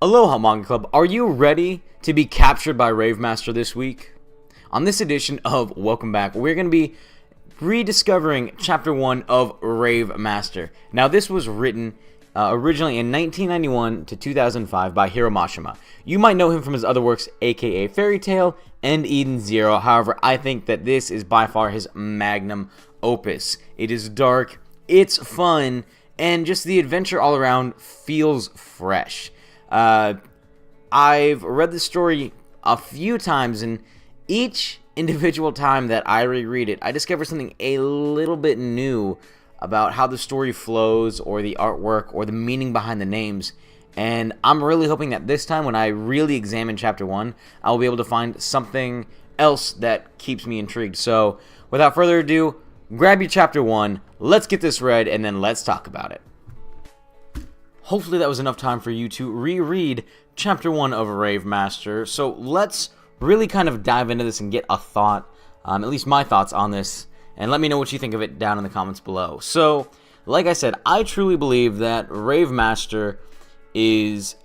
Aloha Manga Club, are you ready to be captured by Rave Master this week? On this edition of Welcome Back, we're going to be rediscovering Chapter 1 of Rave Master. Now, this was written originally in 1991 to 2005 by Hiro Mashima. You might know him from his other works, aka Fairy Tail and Eden Zero. However, I think that this is by far his magnum opus. It is dark, it's fun, and just the adventure all around feels fresh. I've read the story a few times, and each individual time that I reread it, I discover something a little bit new about how the story flows, or the artwork, or the meaning behind the names. And I'm really hoping that this time, when I really examine Chapter 1, I'll be able to find something else that keeps me intrigued. So, without further ado, grab your Chapter 1, let's get this read, and then let's talk about it. Hopefully that was enough time for you to reread Chapter 1 of Rave Master. So let's really kind of dive into this and get a thought, at least my thoughts on this, and let me know what you think of it down in the comments below. So, like I said, I truly believe that Rave Master is,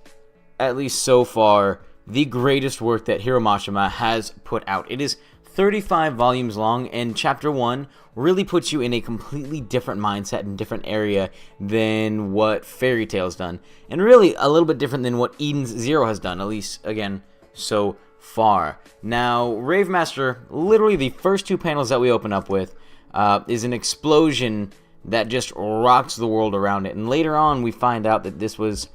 at least so far, the greatest work that Hiro Mashima has put out. It is 35 volumes long, and Chapter 1 really puts you in a completely different mindset and different area than what Fairy Tail's done. And really a little bit different than what Eden Zero has done, at least, again, so far. Now, Rave Master, literally the first two panels that we open up with, is an explosion that just rocks the world around it. And later on, we find out that this was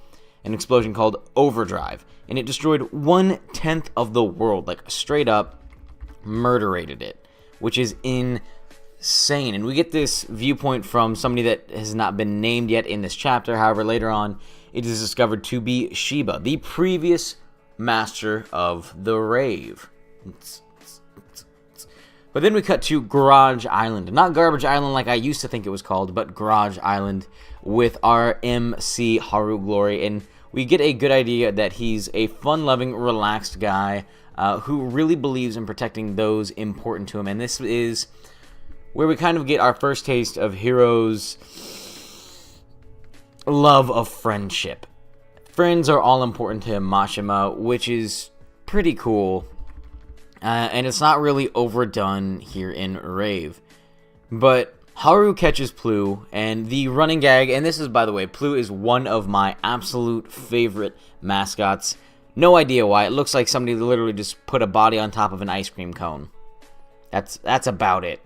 an explosion called Overdrive, and it destroyed 1/10 of the world, like straight up murderated it, which is insane. And we get this viewpoint from somebody that has not been named yet in this chapter. However, later on, it is discovered to be Shiba, the previous master of the rave. But then we cut to Garage Island. Not Garbage Island like I used to think it was called, but Garage Island with our MC Haru Glory. And we get a good idea that he's a fun-loving, relaxed guy who really believes in protecting those important to him. And this is where we kind of get our first taste of Hiro's love of friendship. Friends are all important to him, Mashima, which is pretty cool. And it's not really overdone here in Rave. But Haru catches Plu, and the running gag, and this is, by the way, Plu is one of my absolute favorite mascots. No idea why. It looks like somebody literally just put a body on top of an ice cream cone. That's about it.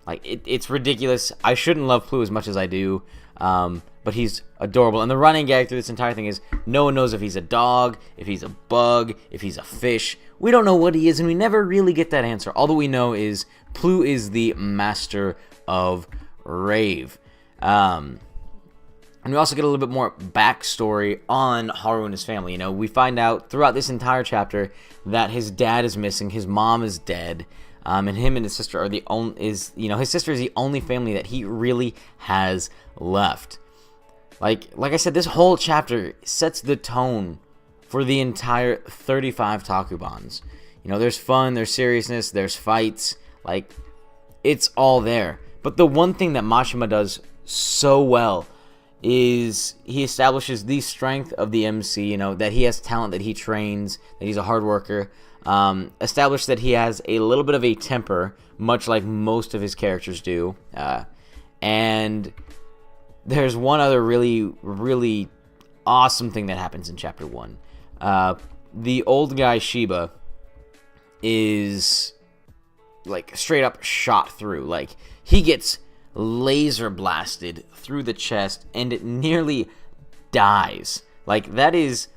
Like, it's ridiculous. I shouldn't love Plu as much as I do, but he's adorable. And the running gag through this entire thing is no one knows if he's a dog, if he's a bug, if he's a fish. We don't know what he is, and we never really get that answer. All that we know is Plu is the master of Rave. And we also get a little bit more backstory on Haru and his family. You know, we find out throughout this entire chapter that his dad is missing, his mom is dead, and him and his sister are his sister is the only family that he really has left. Like I said, this whole chapter sets the tone for the entire 35 Takubans. You know, there's fun, there's seriousness, there's fights, like, it's all there. But the one thing that Mashima does so well is he establishes the strength of the MC, you know, that he has talent, that he trains, that he's a hard worker. Establish that he has a little bit of a temper, much like most of his characters do. And there's one other really, really awesome thing that happens in Chapter 1. The old guy Shiba is, like, straight up shot through. Like, he gets laser blasted through the chest, and it nearly dies. Like, that is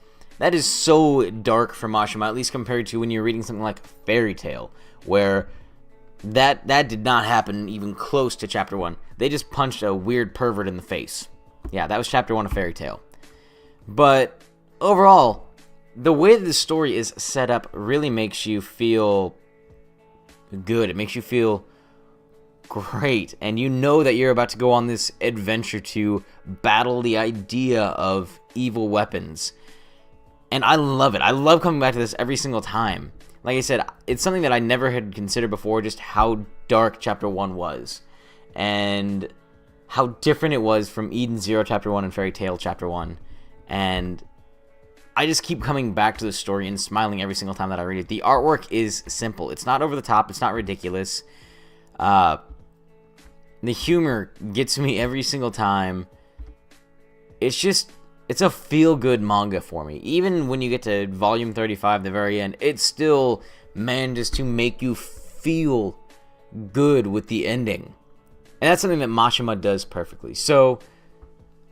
so dark for Mashima, at least compared to when you're reading something like Fairy Tail, where that did not happen even close to Chapter 1. They just punched a weird pervert in the face. Yeah, that was Chapter 1 of Fairy Tail. But overall, the way that the story is set up really makes you feel good. It makes you feel great, and you know that you're about to go on this adventure to battle the idea of evil weapons. And I love it. I love coming back to this every single time. Like I said, it's something that I never had considered before, just how dark Chapter 1 was. And how different it was from Eden Zero Chapter 1 and Fairy Tail Chapter 1. And I just keep coming back to the story and smiling every single time that I read it. The artwork is simple. It's not over the top. It's not ridiculous. The humor gets me every single time. It's a feel-good manga for me. Even when you get to volume 35, the very end, it still manages to make you feel good with the ending. And that's something that Mashima does perfectly. So,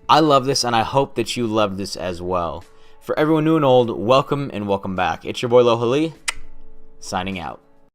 I love this, and I hope that you love this as well. For everyone new and old, welcome and welcome back. It's your boy Lohali, signing out.